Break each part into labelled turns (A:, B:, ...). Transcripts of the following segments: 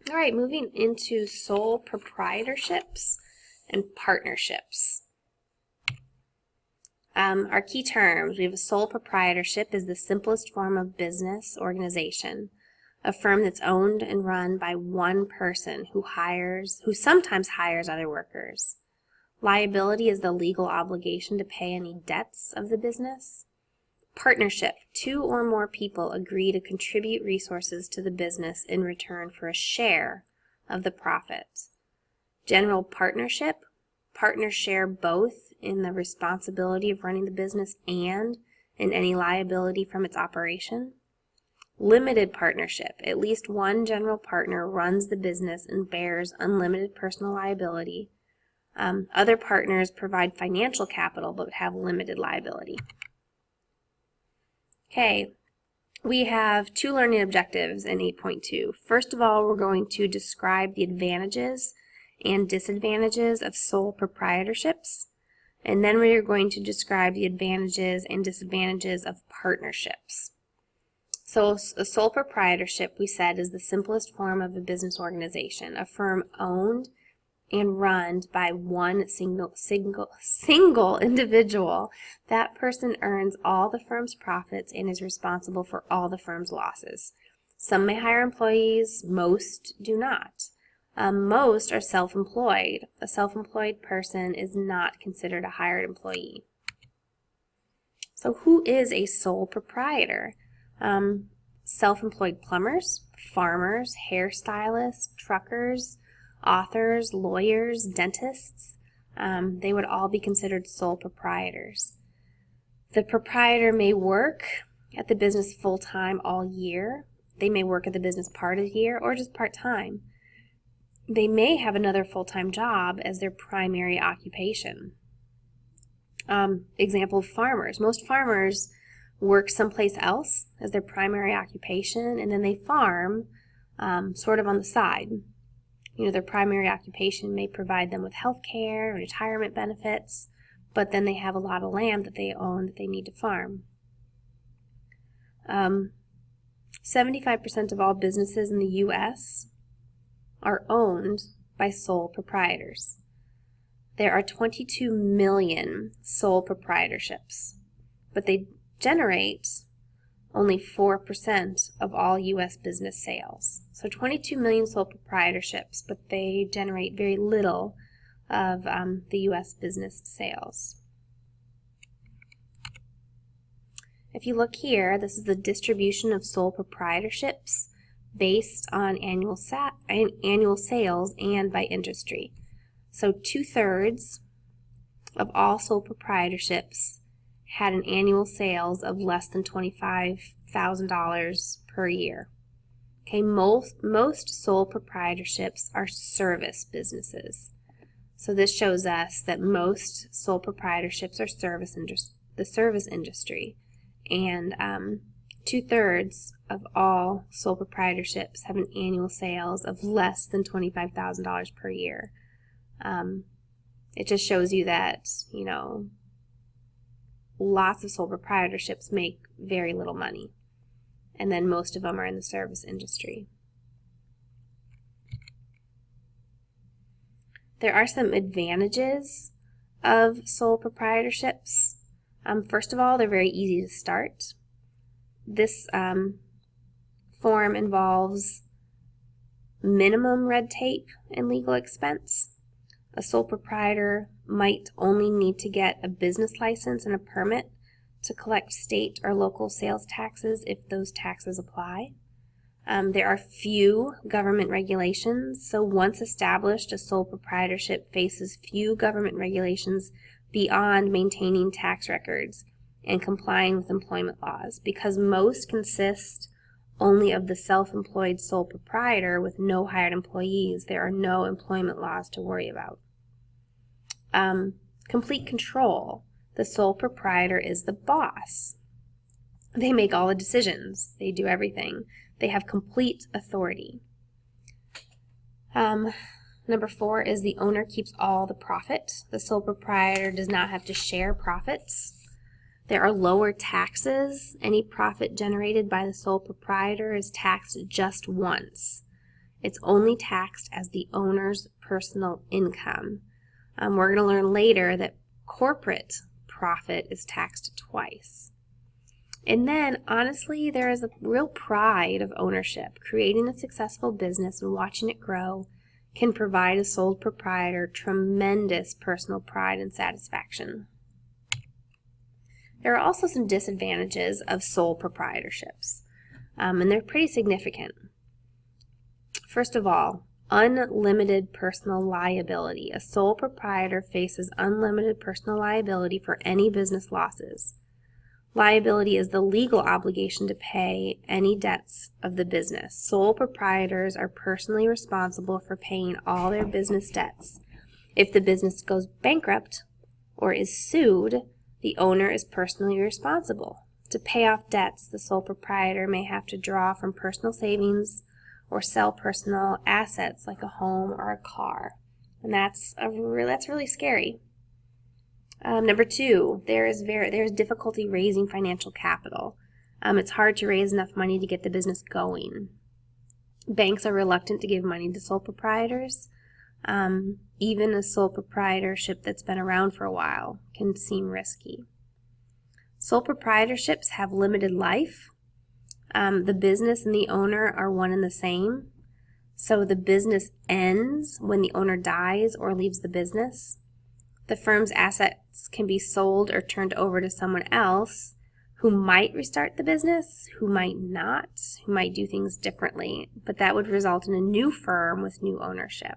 A: All right, moving into sole proprietorships and partnerships. Our key terms, we have a sole proprietorship is the simplest form of business organization, a firm that's owned and run by one person who sometimes hires other workers. Liability is the legal obligation to pay any debts of the business. Partnership, 2 or more people agree to contribute resources to the business in return for a share of the profits. General partnership, partners share both in the responsibility of running the business and in any liability from its operation. Limited partnership, at least one general partner runs the business and bears unlimited personal liability. Other partners provide financial capital but have limited liability. Okay, we have 2 learning objectives in 8.2. First of all, we're going to describe the advantages and disadvantages of sole proprietorships, and then we are going to describe the advantages and disadvantages of partnerships. So a sole proprietorship, we said, is the simplest form of a business organization, a firm owned and run by one single individual. That person earns all the firm's profits and is responsible for all the firm's losses. Some may hire employees, most do not. Most are self-employed. A self-employed person is not considered a hired employee. So who is a sole proprietor? Self-employed plumbers, farmers, hairstylists, truckers, authors, lawyers, dentists, they would all be considered sole proprietors. The proprietor may work at the business full-time all year. They may work at the business part of the year or just part-time. They may have another full-time job as their primary occupation. Example of farmers. Most farmers work someplace else as their primary occupation, and then they farm sort of on the side. Their primary occupation may provide them with health care and retirement benefits, but then they have a lot of land that they own that they need to farm. 75% of all businesses in the U.S. are owned by sole proprietors. There are 22 million sole proprietorships, but they generate only 4% of all U.S. business sales. So 22 million sole proprietorships, but they generate very little of the U.S. business sales. If you look here, this is the distribution of sole proprietorships based on annual sales and by industry. So 2/3 of all sole proprietorships had an annual sales of less than $25,000 per year. Okay, most sole proprietorships are service businesses. So this shows us that most sole proprietorships are the service industry, and 2/3 of all sole proprietorships have an annual sales of less than $25,000 per year. It just shows you that, lots of sole proprietorships make very little money, and then most of them are in the service industry. There are some advantages of sole proprietorships. First of all, they're very easy to start. This form involves minimum red tape and legal expense. A sole proprietor might only need to get a business license and a permit to collect state or local sales taxes if those taxes apply. There are few government regulations, so once established, a sole proprietorship faces few government regulations beyond maintaining tax records and complying with employment laws. Because most consist only of the self-employed sole proprietor with no hired employees, there are no employment laws to worry about. Complete control. The sole proprietor is the boss. They make all the decisions. They do everything. They have complete authority. Number 4 is the owner keeps all the profit. The sole proprietor does not have to share profits. There are lower taxes. Any profit generated by the sole proprietor is taxed just once. It's only taxed as the owner's personal income. We're going to learn later that corporate profit is taxed twice. And then, honestly, there is a real pride of ownership. Creating a successful business and watching it grow can provide a sole proprietor tremendous personal pride and satisfaction. There are also some disadvantages of sole proprietorships, and they're pretty significant. First of all, unlimited personal liability. A sole proprietor faces unlimited personal liability for any business losses. Liability is the legal obligation to pay any debts of the business. Sole proprietors are personally responsible for paying all their business debts. If the business goes bankrupt or is sued, the owner is personally responsible. To pay off debts, the sole proprietor may have to draw from personal savings or sell personal assets like a home or a car. And that's really scary. Number two, there's difficulty raising financial capital. It's hard to raise enough money to get the business going. Banks are reluctant to give money to sole proprietors. Even a sole proprietorship that's been around for a while can seem risky. Sole proprietorships have limited life. The business and the owner are one and the same. So the business ends when the owner dies or leaves the business. The firm's assets can be sold or turned over to someone else who might restart the business, who might not, who might do things differently, but that would result in a new firm with new ownership.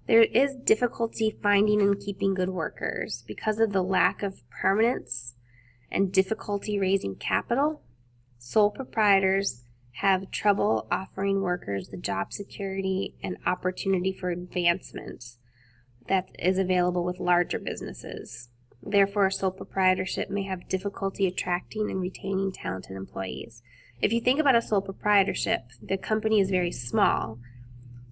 A: There is difficulty finding and keeping good workers because of the lack of permanence and difficulty raising capital. Sole proprietors have trouble offering workers the job security and opportunity for advancement that is available with larger businesses. Therefore, a sole proprietorship may have difficulty attracting and retaining talented employees. If you think about a sole proprietorship, the company is very small,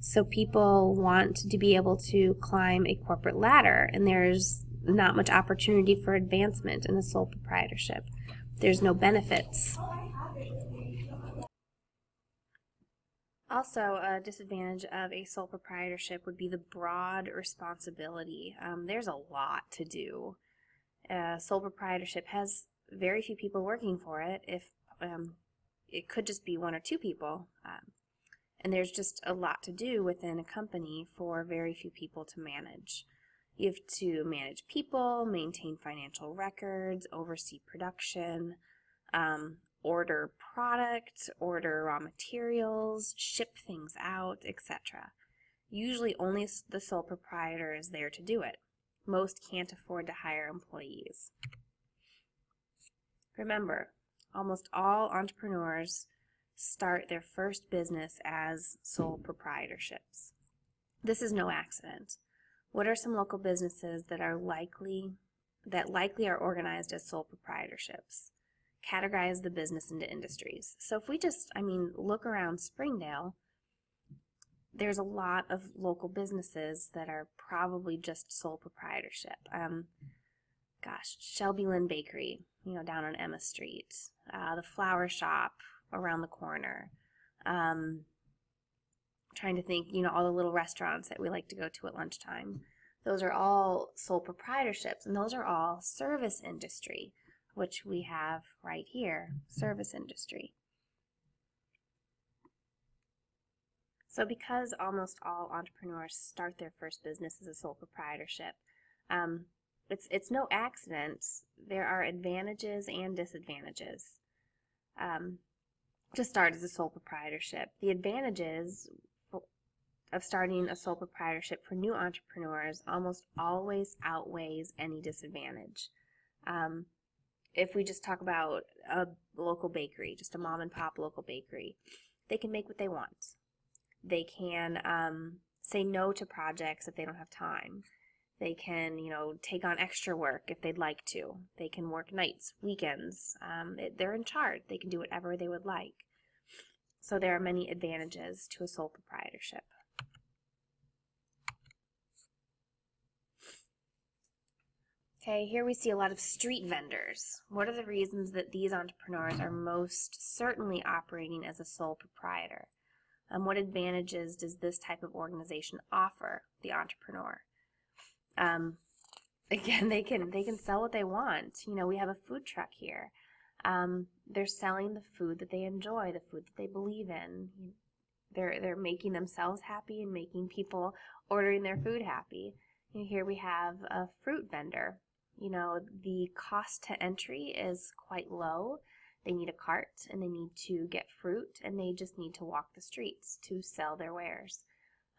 A: so people want to be able to climb a corporate ladder, and there's not much opportunity for advancement in a sole proprietorship. There's no benefits. Also, a disadvantage of a sole proprietorship would be the broad responsibility. There's a lot to do. Sole proprietorship has very few people working for it. If it could just be one or two people. And there's just a lot to do within a company for very few people to manage. You have to manage people, maintain financial records, oversee production, order product, order raw materials, ship things out, etc. Usually only the sole proprietor is there to do it. Most can't afford to hire employees. Remember, almost all entrepreneurs start their first business as sole proprietorships. This is no accident. What are some local businesses that likely are organized as sole proprietorships? Categorize the business into industries. So if we just, look around Springdale, there's a lot of local businesses that are probably just sole proprietorship. Shelby Lynn Bakery, down on Emma Street, the Flower Shop around the corner. Trying to think, all the little restaurants that we like to go to at lunchtime. Those are all sole proprietorships, and those are all service industry, which we have right here, service industry. So because almost all entrepreneurs start their first business as a sole proprietorship, it's no accident. There are advantages and disadvantages to start as a sole proprietorship. The advantages of starting a sole proprietorship for new entrepreneurs almost always outweighs any disadvantage. If we just talk about a local bakery, just a mom and pop local bakery, they can make what they want. They can say no to projects if they don't have time. They can, take on extra work if they'd like to. They can work nights, weekends. They're in charge. They can do whatever they would like. So there are many advantages to a sole proprietorship. Okay, here we see a lot of street vendors. What are the reasons that these entrepreneurs are most certainly operating as a sole proprietor? What advantages does this type of organization offer the entrepreneur? Again, they can sell what they want. We have a food truck here. They're selling the food that they enjoy, the food that they believe in. They're making themselves happy and making people ordering their food happy. Here we have a fruit vendor. The cost to entry is quite low. They need a cart and they need to get fruit and they just need to walk the streets to sell their wares.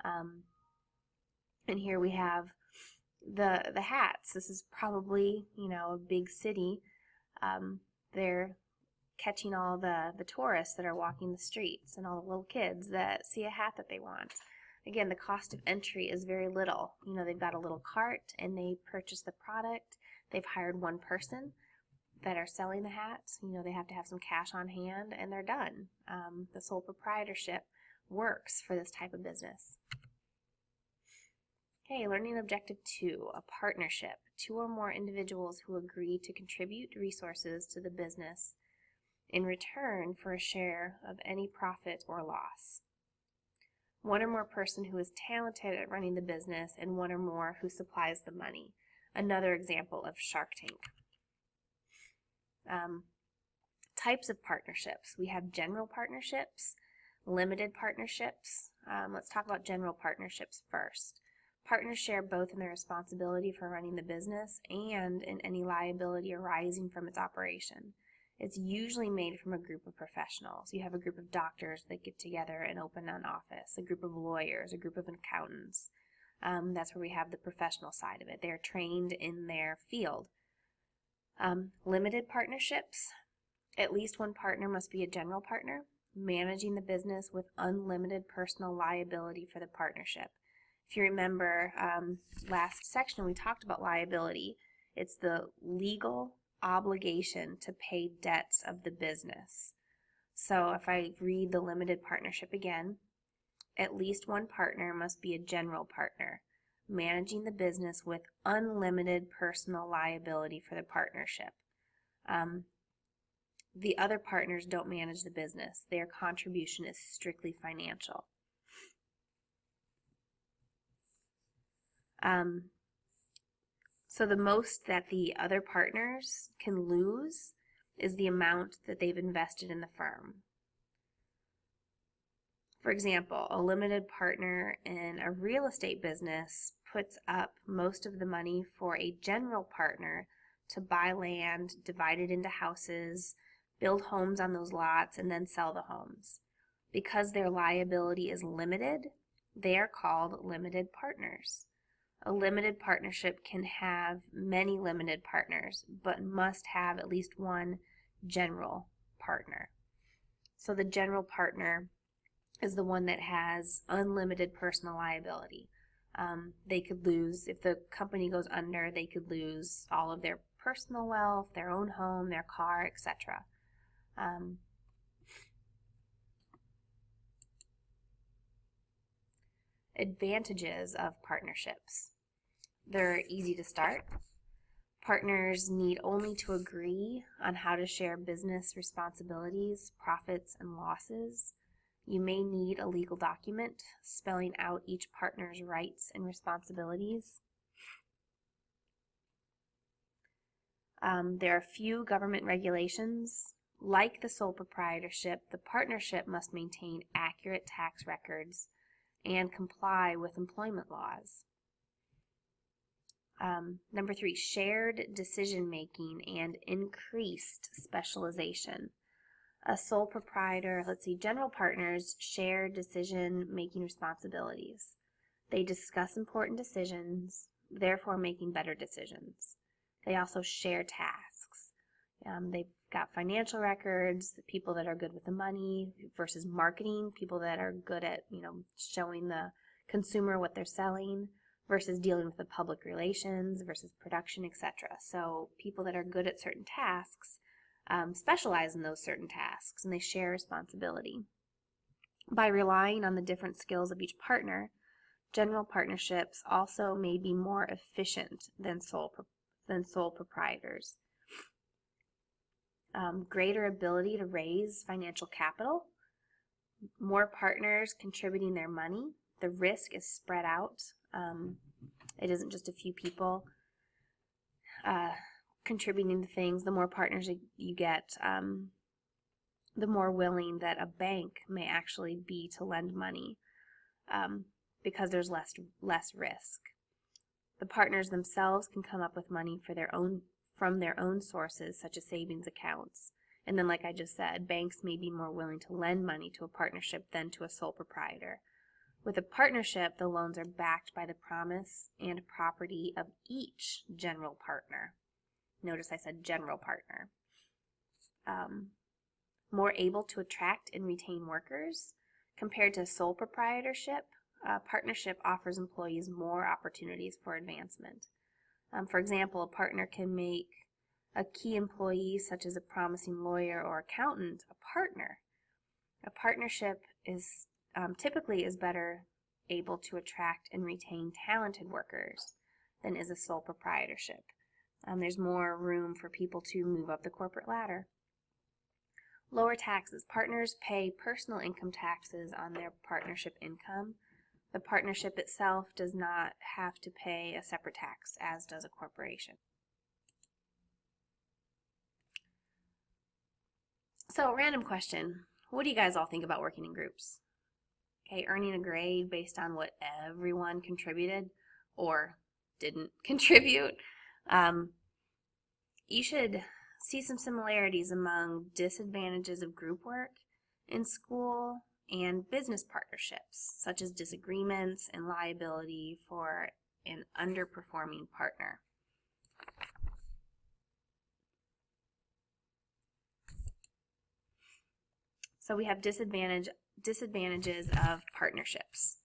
A: And here we have the hats. This is probably, a big city. They're catching all the tourists that are walking the streets and all the little kids that see a hat that they want. Again, the cost of entry is very little. They've got a little cart and they purchase the product. They've hired one person that are selling the hats. They have to have some cash on hand and they're done. The sole proprietorship works for this type of business. Okay, learning objective 2, a partnership. 2 or more individuals who agree to contribute resources to the business in return for a share of any profit or loss. 1 or more person who is talented at running the business and 1 or more who supplies the money. Another example of Shark Tank. Types of partnerships. We have general partnerships, limited partnerships. Let's talk about general partnerships first. Partners share both in their responsibility for running the business and in any liability arising from its operation. It's usually made from a group of professionals. You have a group of doctors that get together and open an office, a group of lawyers, a group of accountants. That's where we have the professional side of it. They're trained in their field. Limited partnerships. At least one partner must be a general partner, managing the business with unlimited personal liability for the partnership. If you remember, last section we talked about liability. It's the legal obligation to pay debts of the business. So if I read the limited partnership again, at least one partner must be a general partner, managing the business with unlimited personal liability for the partnership. The other partners don't manage the business. Their contribution is strictly financial. So the most that the other partners can lose is the amount that they've invested in the firm. For example, a limited partner in a real estate business puts up most of the money for a general partner to buy land, divide it into houses, build homes on those lots, and then sell the homes. Because their liability is limited, they are called limited partners. A limited partnership can have many limited partners, but must have at least one general partner. So the general partner is the one that has unlimited personal liability. They could lose, if the company goes under, they could lose all of their personal wealth, their own home, their car, etc. Advantages of partnerships. They're easy to start. Partners need only to agree on how to share business responsibilities, profits, and losses. You may need a legal document spelling out each partner's rights and responsibilities. There are few government regulations. Like the sole proprietorship, the partnership must maintain accurate tax records and comply with employment laws. Number 3, shared decision-making and increased specialization. A sole proprietor, general partners share decision-making responsibilities. They discuss important decisions, therefore making better decisions. They also share tasks. They've got financial records, the people that are good with the money versus marketing, people that are good at, showing the consumer what they're selling versus dealing with the public relations versus production, etc. So people that are good at certain tasks specialize in those certain tasks and they share responsibility. By relying on the different skills of each partner, general partnerships also may be more efficient than sole proprietors. Greater ability to raise financial capital. more partners contributing their money. The risk is spread out. It isn't just a few people contributing to things. The more partners you get, the more willing that a bank may actually be to lend money, because there's less risk. The partners themselves can come up with money from their own sources, such as savings accounts. And then, like I just said, banks may be more willing to lend money to a partnership than to a sole proprietor. With a partnership, the loans are backed by the promise and property of each general partner. Notice I said general partner. More able to attract and retain workers. Compared to sole proprietorship, partnership offers employees more opportunities for advancement. For example, a partner can make a key employee, such as a promising lawyer or accountant, a partner. A partnership is typically better able to attract and retain talented workers than is a sole proprietorship. There's more room for people to move up the corporate ladder. Lower taxes. Partners pay personal income taxes on their partnership income. The partnership itself does not have to pay a separate tax, as does a corporation. So, random question. What do you guys all think about working in groups? Okay, earning a grade based on what everyone contributed or didn't contribute. You should see some similarities among disadvantages of group work in school and business partnerships, such as disagreements and liability for an underperforming partner. So we have disadvantages of partnerships.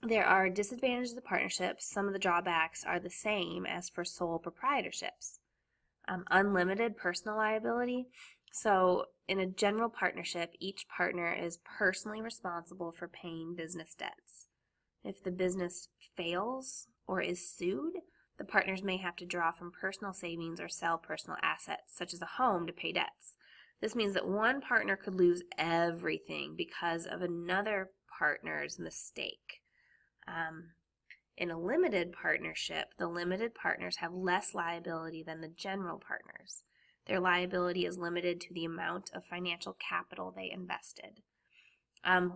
A: There are disadvantages of partnerships. Some of the drawbacks are the same as for sole proprietorships. Unlimited personal liability. So in a general partnership, each partner is personally responsible for paying business debts. If the business fails or is sued, the partners may have to draw from personal savings or sell personal assets, such as a home, to pay debts. This means that one partner could lose everything because of another partner's mistake. In a limited partnership, the limited partners have less liability than the general partners. Their liability is limited to the amount of financial capital they invested.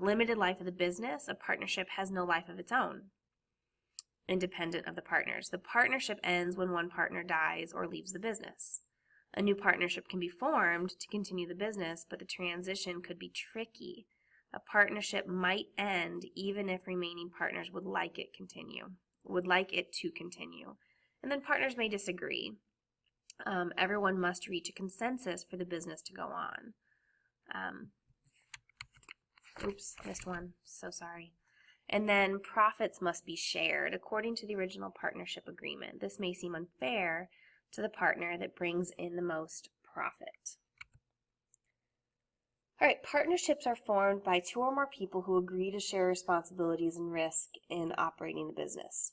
A: Limited life of the business, a partnership has no life of its own, independent of the partners. The partnership ends when one partner dies or leaves the business. A new partnership can be formed to continue the business, but the transition could be tricky. A partnership might end even if remaining partners would like it to continue. And then partners may disagree. Everyone must reach a consensus for the business to go on. Oops, missed one. So sorry. And then profits must be shared according to the original partnership agreement. This may seem unfair to the partner that brings in the most profit. All right, partnerships are formed by two or more people who agree to share responsibilities and risk in operating the business.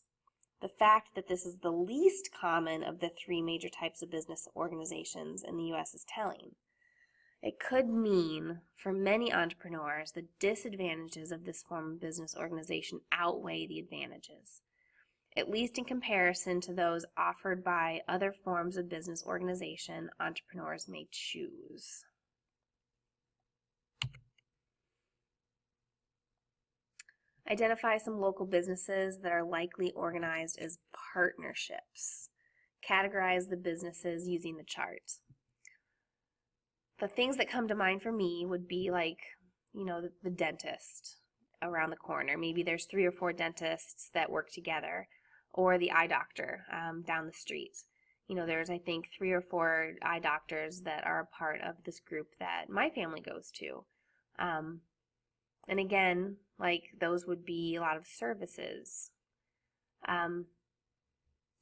A: The fact that this is the least common of the three major types of business organizations in the U.S. is telling. It could mean, for many entrepreneurs, the disadvantages of this form of business organization outweigh the advantages, at least in comparison to those offered by other forms of business organization entrepreneurs may choose. Identify some local businesses that are likely organized as partnerships. Categorize the businesses using the chart. The things that come to mind for me would be like, the dentist around the corner. Maybe there's 3 or 4 dentists that work together, or the eye doctor down the street. There's, I think, 3 or 4 eye doctors that are a part of this group that my family goes to. And again, those would be a lot of services. And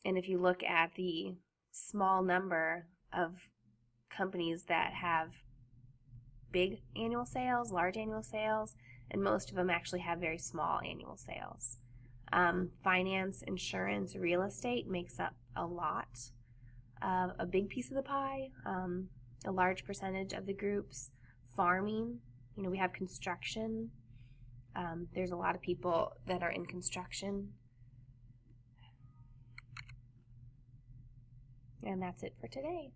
A: if you look at the small number of companies that have big annual sales, large annual sales, and most of them actually have very small annual sales. Finance, insurance, real estate makes up a big piece of the pie, a large percentage of the groups. Farming We have construction. There's a lot of people that are in construction. And that's it for today.